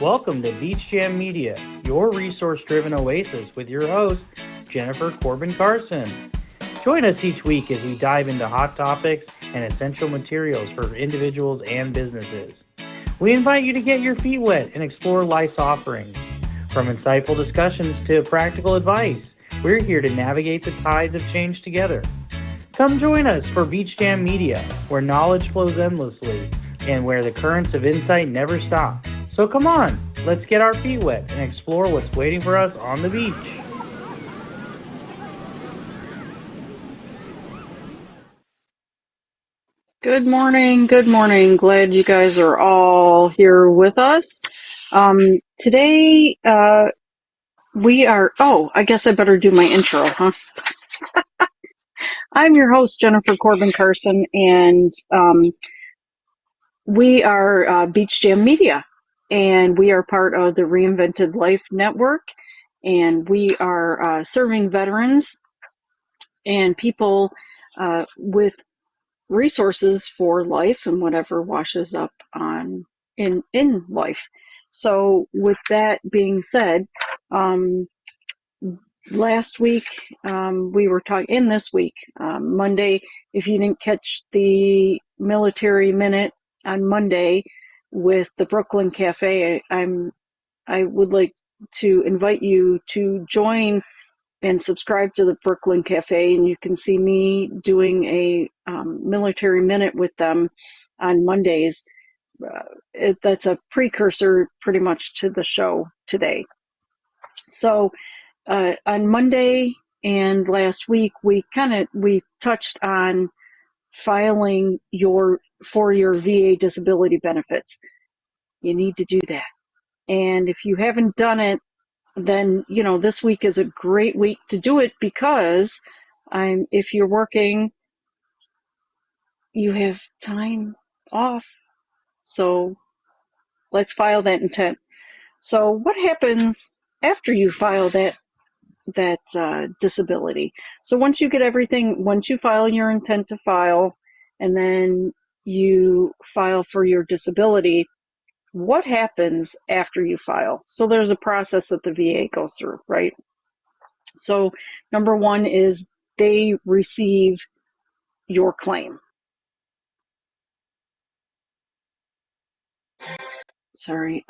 Welcome to Beach Jam Media, your resource-driven oasis with your host, Jennifer Corbin-Carson. Join us each week as we dive into hot topics and essential materials for individuals and businesses. We invite you to get your feet wet and explore life's offerings. From insightful discussions to practical advice, we're here to navigate the tides of change together. Come join us for Beach Jam Media, where knowledge flows endlessly and where the currents of insight never stop. So come on, let's get our feet wet and explore what's waiting for us on the beach. Good morning. Glad you guys are all here with us. Today, we are, I guess I better do my intro, huh? I'm your host, Jennifer Corbin-Carson, and we are Beach Jam Media, and we are part of the Reinvented Life Network, and we are serving veterans and people with resources for life and whatever washes up in life. So with that being said, last week we were talking, this week, Monday, if you didn't catch the Military Minute on Monday with the Brooklyn Cafe, I would like to invite you to join and subscribe to the Brooklyn Cafe, and you can see me doing a Military Minute with them on Mondays. That's a precursor pretty much to the show today. So on Monday and last week, we touched on filing for your VA disability benefits. You need to do that. And if you haven't done it, then, this week is a great week to do it, because if you're working, you have time off. So let's file that intent. So what happens after you file that disability? So once you file your intent to file, and then you file for your disability, what happens after you file? So there's a process that the VA goes through, right? So number one is they receive your claim. Sorry.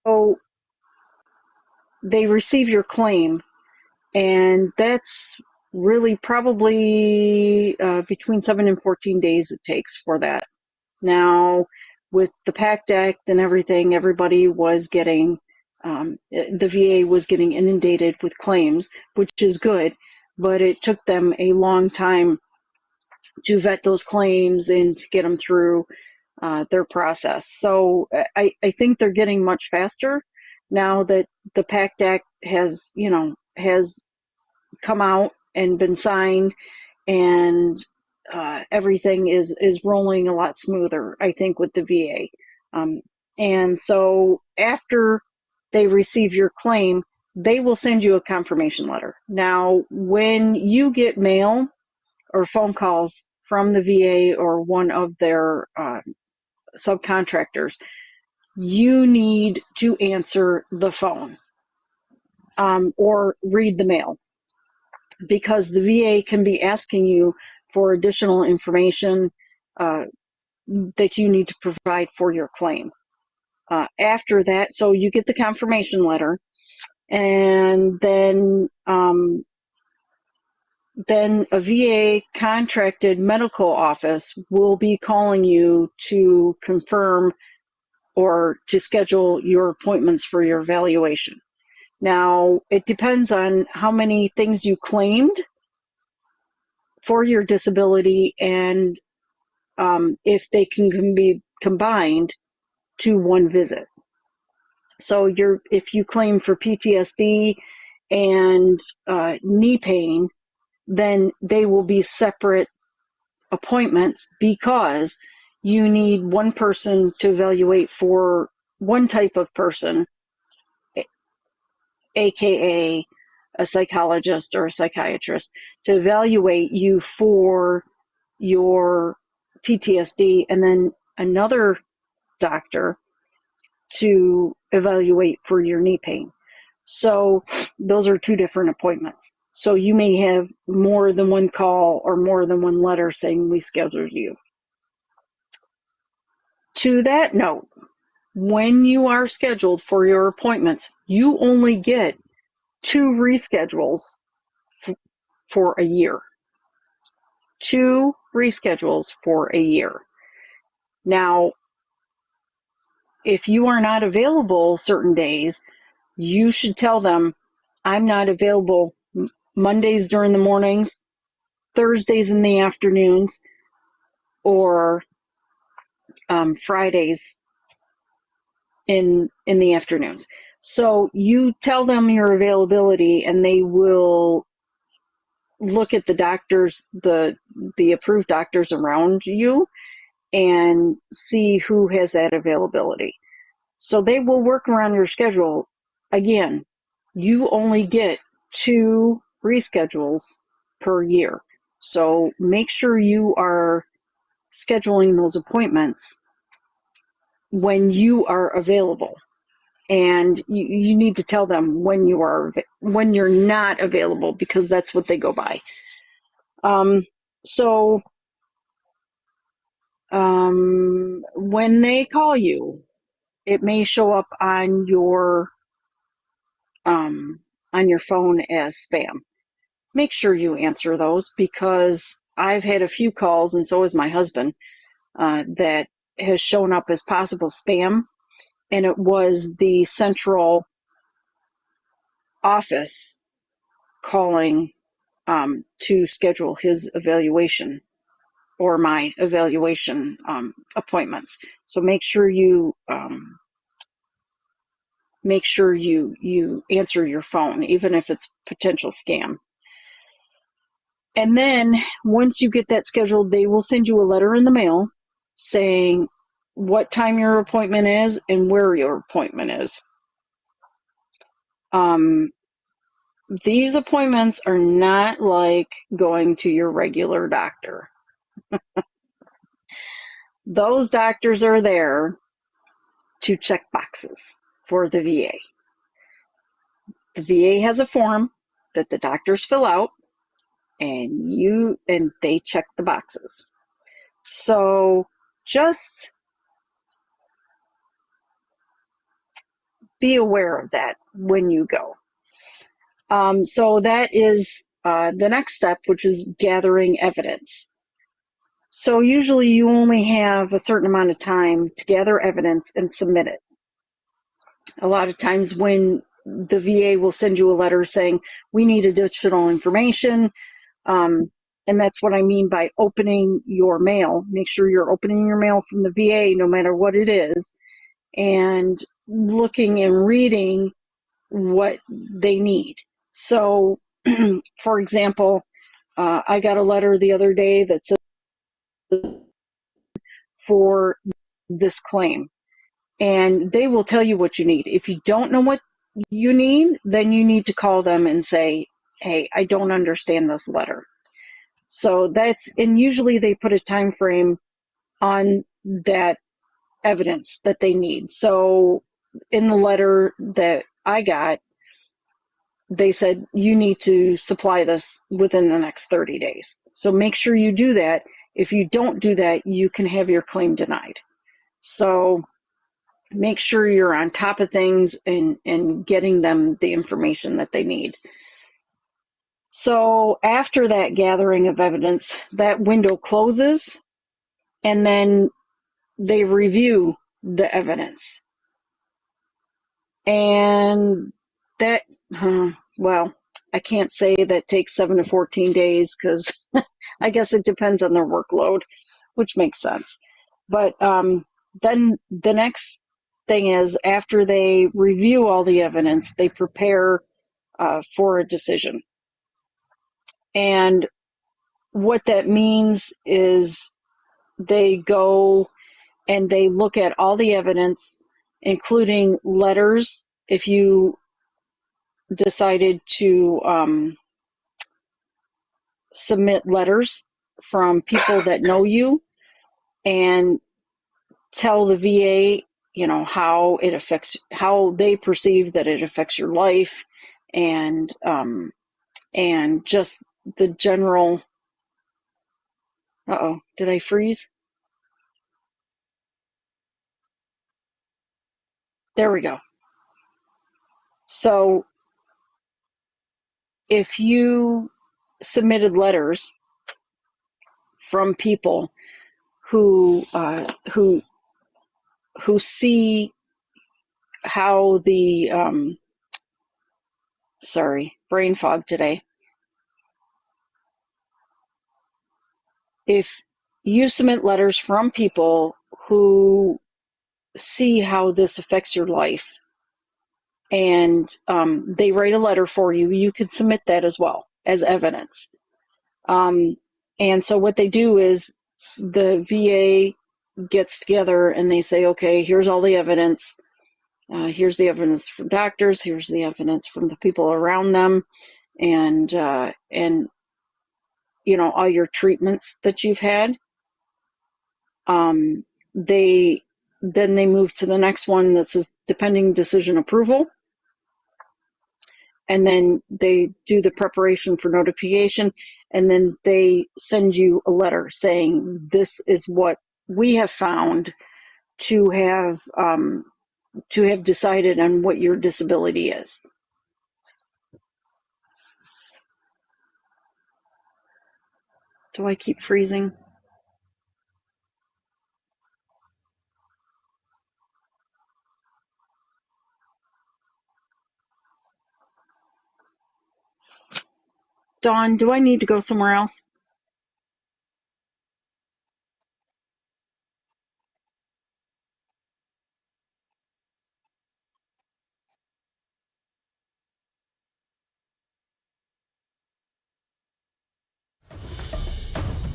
So they receive your claim, and that's really probably between 7 and 14 days it takes for that. Now, with the PACT Act and everything, everybody was getting, the VA was getting inundated with claims, which is good, but it took them a long time to vet those claims and to get them through their process. So I think they're getting much faster now that the PACT Act has come out and been signed, and everything is rolling a lot smoother, I think, with the VA. And so after they receive your claim, they will send you a confirmation letter. Now, when you get mail or phone calls from the VA or one of their subcontractors, you need to answer the phone or read the mail, because the VA can be asking you for additional information that you need to provide for your claim. After that, so you get the confirmation letter, and then a VA contracted medical office will be calling you to confirm or to schedule your appointments for your evaluation. Now, it depends on how many things you claimed for your disability, and if they can be combined to one visit. So if you claim for PTSD and knee pain, then they will be separate appointments, because you need one person to evaluate for one type of person, aka a psychologist or a psychiatrist, to evaluate you for your PTSD, and then another doctor to evaluate for your knee pain. So those are two different appointments. So you may have more than one call or more than one letter saying we scheduled you. To that note, when you are scheduled for your appointments, you only get 2 reschedules for a year. 2 reschedules for a year. Now, if you are not available certain days, you should tell them, I'm not available Mondays during the mornings, Thursdays in the afternoons, or Fridays in the afternoons. So you tell them your availability, and they will look at the doctors, the approved doctors around you, and see who has that availability. So they will work around your schedule. Again, you only get 2 reschedules per year. So make sure you are scheduling those appointments when you are available. And you need to tell them when you're not available, because that's what they go by. When they call you, it may show up on your phone as spam. Make sure you answer those, because I've had a few calls, and so has my husband, that has shown up as possible spam, and it was the central office calling to schedule his evaluation or my evaluation appointments. So make sure you answer your phone, even if it's potential scam. And then once you get that scheduled, they will send you a letter in the mail saying what time your appointment is and where your appointment is. These appointments are not like going to your regular doctor. Those doctors are there to check boxes for the VA. The VA has a form that the doctors fill out, and they check the boxes. So just be aware of that when you go. So that is the next step, which is gathering evidence. So usually you only have a certain amount of time to gather evidence and submit it. A lot of times when the VA will send you a letter saying, we need additional information, and that's what I mean by opening your mail. Make sure you're opening your mail from the VA, no matter what it is, and looking and reading what they need. So, for example, I got a letter the other day that said for this claim, and they will tell you what you need. If you don't know what you need, then you need to call them and say, hey, I don't understand this letter. So and usually they put a time frame on that evidence that they need. So in the letter that I got, they said you need to supply this within the next 30 days. So make sure you do that. If you don't do that, you can have your claim denied. So make sure you're on top of things and getting them the information that they need. So after that gathering of evidence, that window closes, and then they review the evidence. And that, well, I can't say that takes 7 to 14 days, because I guess it depends on their workload, which makes sense. But then the next thing is, after they review all the evidence, they prepare for a decision. And what that means is they go and they look at all the evidence, including letters. If you decided to submit letters from people that know you, and tell the VA, how they perceive that it affects your life, and just the general. Uh-oh, did I freeze? There we go. So if you submitted letters from people who see how the sorry, brain fog today. If you submit letters from people who see how this affects your life, and they write a letter for you, you can submit that as well as evidence. And so what they do is the VA gets together and they say, okay, here's all the evidence. Here's the evidence from doctors. Here's the evidence from the people around them, and all your treatments that you've had. They move to the next one that says depending decision approval, and then they do the preparation for notification, and then they send you a letter saying this is what we have found to have decided on what your disability is. Do I keep freezing? Dawn, do I need to go somewhere else?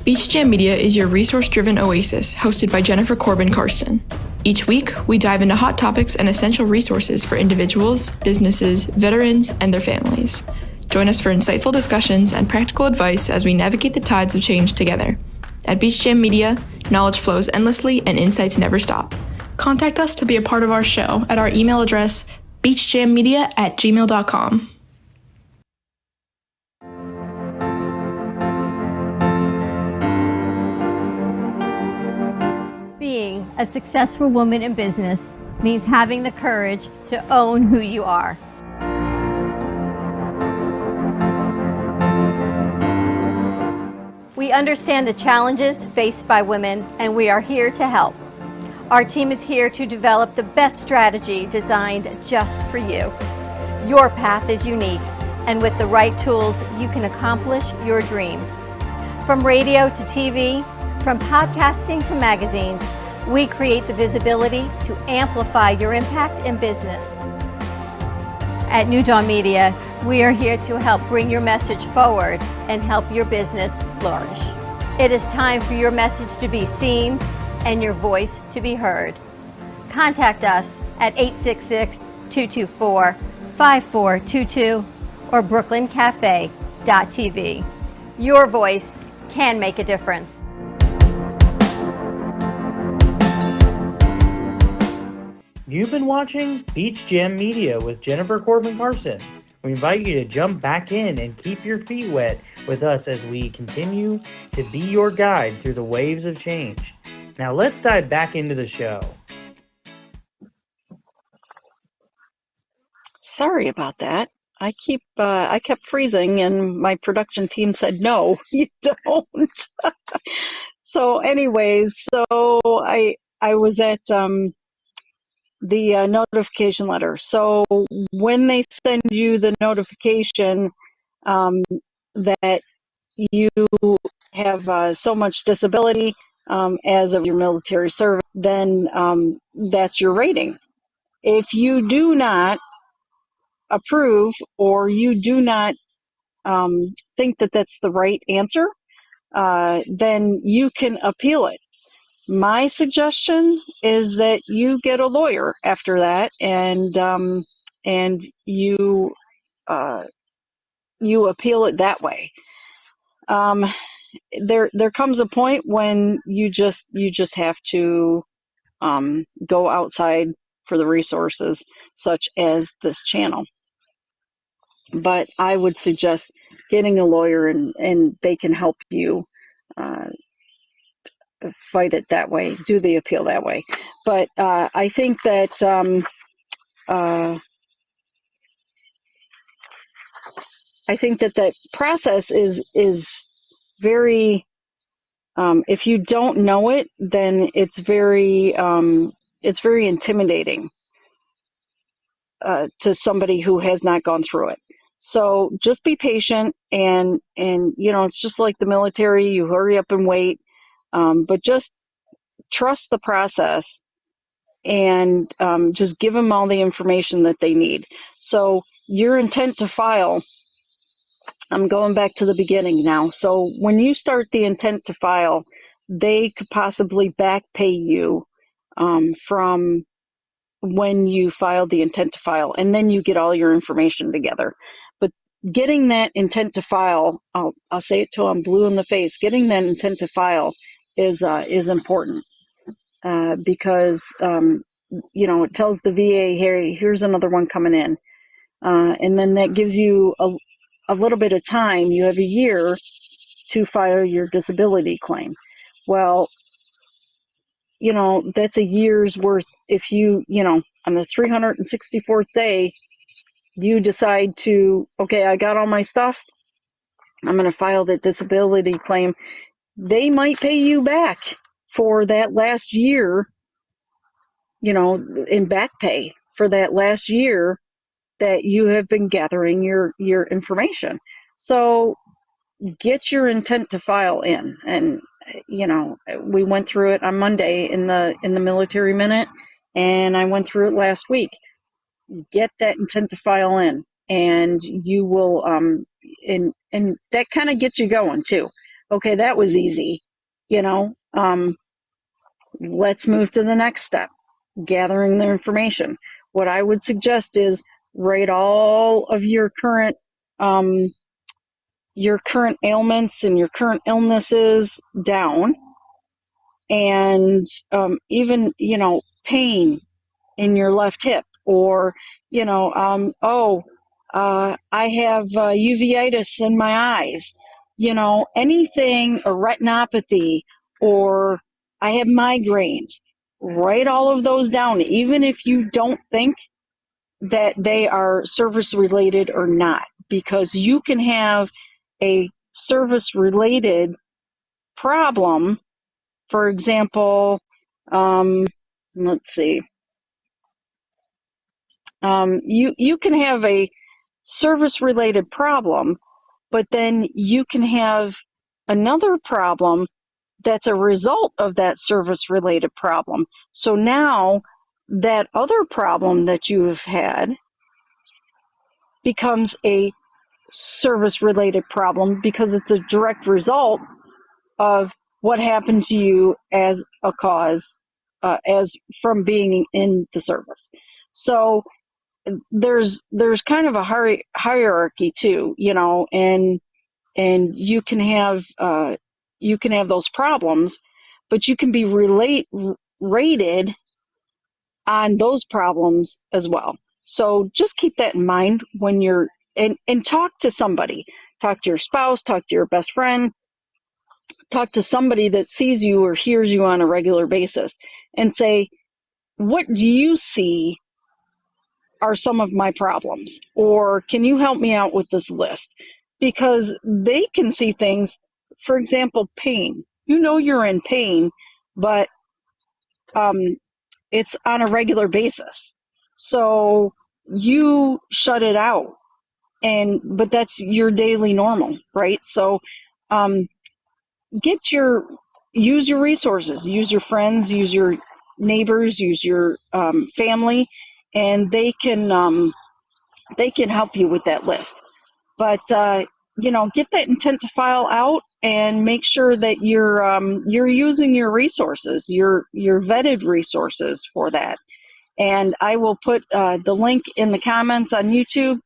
Beach Jam Media is your resource-driven oasis, hosted by Jennifer Corbin-Carson. Each week, we dive into hot topics and essential resources for individuals, businesses, veterans, and their families. Join us for insightful discussions and practical advice as we navigate the tides of change together. At Beach Jam Media, knowledge flows endlessly and insights never stop. Contact us to be a part of our show at our email address, beachjammedia@gmail.com. Being a successful woman in business means having the courage to own who you are. We understand the challenges faced by women, and we are here to help. Our team is here to develop the best strategy designed just for you. Your path is unique, and with the right tools, you can accomplish your dream. From radio to TV, from podcasting to magazines, we create the visibility to amplify your impact in business. At New Dawn Media, we are here to help bring your message forward and help your business flourish. It is time for your message to be seen and your voice to be heard. Contact us at 866-224-5422 or brooklyncafe.tv. Your voice can make a difference. You've been watching Beach Jam Media with Jennifer Corbin-Carson. We invite you to jump back in and keep your feet wet with us as we continue to be your guide through the waves of change. Now let's dive back into the show. Sorry about that. I kept freezing, and my production team said, no, you don't. So anyways, I was at the notification letter. So when they send you the notification that you have so much disability as of your military service, then that's your rating. If you do not approve, or you do not think that that's the right answer, then you can appeal it. My suggestion is that you get a lawyer after that, and you appeal it that way. There comes a point when you just have to go outside for the resources such as this channel. But I would suggest getting a lawyer, and they can help you fight it that way, do the appeal that way. But I think that that process is very, if you don't know it, then it's very intimidating to somebody who has not gone through it. So just be patient, and it's just like the military. You hurry up and wait, but just trust the process, and just give them all the information that they need. So your intent to file, I'm going back to the beginning now. So when you start the intent to file, they could possibly back pay you from when you filed the intent to file, and then you get all your information together. But getting that intent to file, I'll say it till I'm blue in the face, getting that intent to file is important, because it tells the VA, hey, here's another one coming in, and then that gives you a little bit of time. You have a year to file your disability claim. Well, that's a year's worth. If you on the 364th day, you decide to, okay, I got all my stuff, I'm going to file that disability claim, they might pay you back for that last year, in back pay for that last year that you have been gathering your information. So get your intent to file in. And we went through it on Monday in the military minute, and I went through it last week. Get that intent to file in, and you will and that kind of gets you going too. Okay, that was easy. Let's move to the next step, gathering the information. What I would suggest is write all of your current ailments and your current illnesses down, and even pain in your left hip, or I have uveitis in my eyes, anything, or retinopathy, or I have migraines. Write all of those down, even if you don't think that they are service related or not, because you can have a service related problem. For example, let's see, you can have a service related problem, but then you can have another problem that's a result of that service related problem. So now that other problem that you have had becomes a service related problem, because it's a direct result of what happened to you as a cause, as from being in the service. So there's kind of a hierarchy too, and you can have those problems, but you can be rated on those problems as well. So just keep that in mind when you're and talk to somebody. Talk to your spouse, talk to your best friend, talk to somebody that sees you or hears you on a regular basis, and say, what do you see are some of my problems? Or can you help me out with this list? Because they can see things, for example, pain. You're in pain, but it's on a regular basis. So you shut it out, but that's your daily normal, right? So use your resources, use your friends, use your neighbors, use your family, and they can help you with that list. But get that intent to file out, and make sure that you're using your resources, your vetted resources for that. And I will put the link in the comments on YouTube.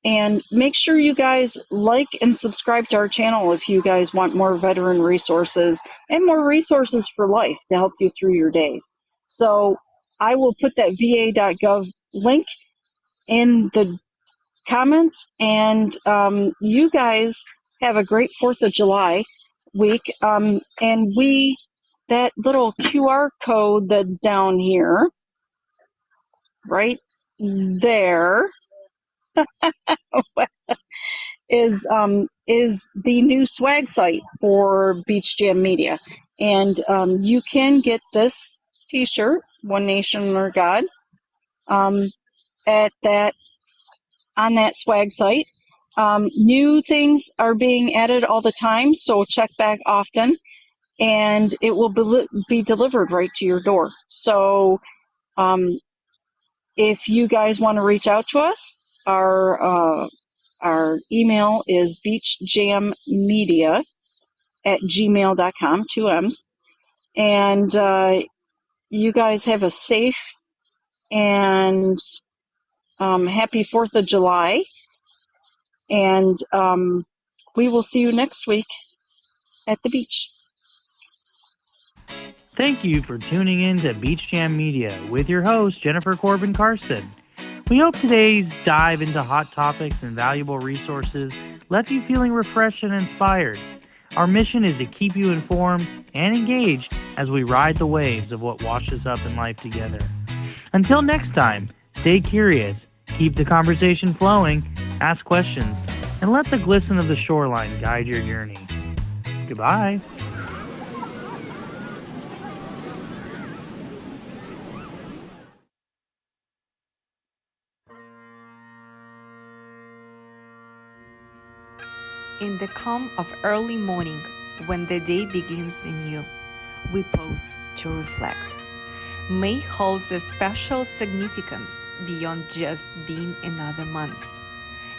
And make sure you guys like and subscribe to our channel if you guys want more veteran resources and more resources for life to help you through your days. So I will put that va.gov link in the comments, and you guys have a great 4th of July week. And that little QR code that's down here, right there, is the new swag site for Beach Jam Media, and you can get this T-shirt, One Nation Under God, at that on that swag site. New things are being added all the time, so check back often, and it will be delivered right to your door. So if you guys want to reach out to us, our email is beachjammedia@gmail.com, 2 M's. And you guys have a safe and happy 4th of July. And we will see you next week at the beach. Thank you for tuning in to Beach Jam Media with your host, Jennifer Corbin-Carson. We hope today's dive into hot topics and valuable resources left you feeling refreshed and inspired. Our mission is to keep you informed and engaged as we ride the waves of what washes up in life together. Until next time, stay curious, keep the conversation flowing, ask questions, and let the glisten of the shoreline guide your journey. Goodbye. In the calm of early morning, when the day begins anew, we pause to reflect. May holds a special significance beyond just being another month.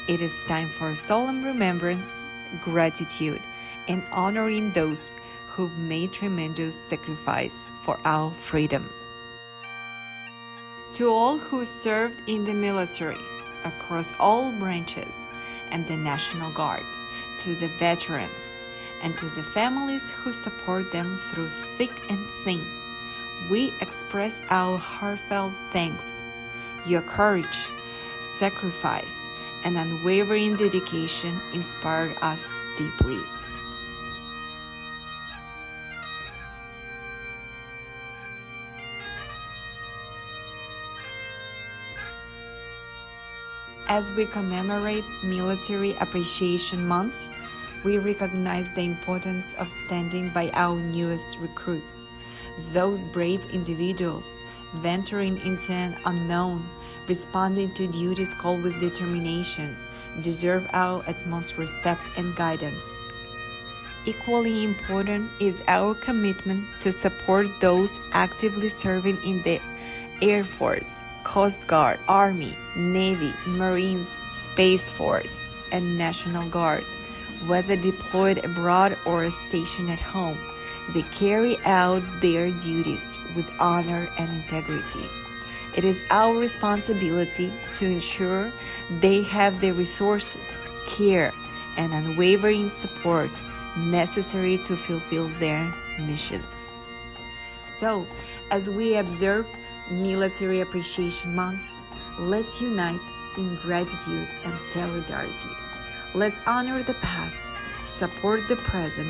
It is time for solemn remembrance, gratitude, and honoring those who've made tremendous sacrifice for our freedom. To all who served in the military, across all branches, and the National Guard, to the veterans, and to the families who support them through thick and thin, we express our heartfelt thanks. Your courage, sacrifice, and unwavering dedication inspired us deeply. As we commemorate Military Appreciation Month, we recognize the importance of standing by our newest recruits. Those brave individuals venturing into an unknown, responding to duties called with determination, deserve our utmost respect and guidance. Equally important is our commitment to support those actively serving in the Air Force, Coast Guard, Army, Navy, Marines, Space Force, and National Guard. Whether deployed abroad or stationed at home, they carry out their duties with honor and integrity. It is our responsibility to ensure they have the resources, care, and unwavering support necessary to fulfill their missions. So, as we observe Military Appreciation Month, let's unite in gratitude and solidarity. Let's honor the past, support the present,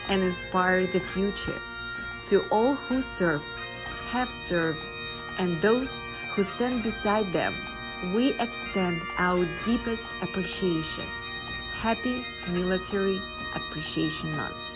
and inspire the future. To all who serve, have served, and those who stand beside them, we extend our deepest appreciation. Happy Military Appreciation Month.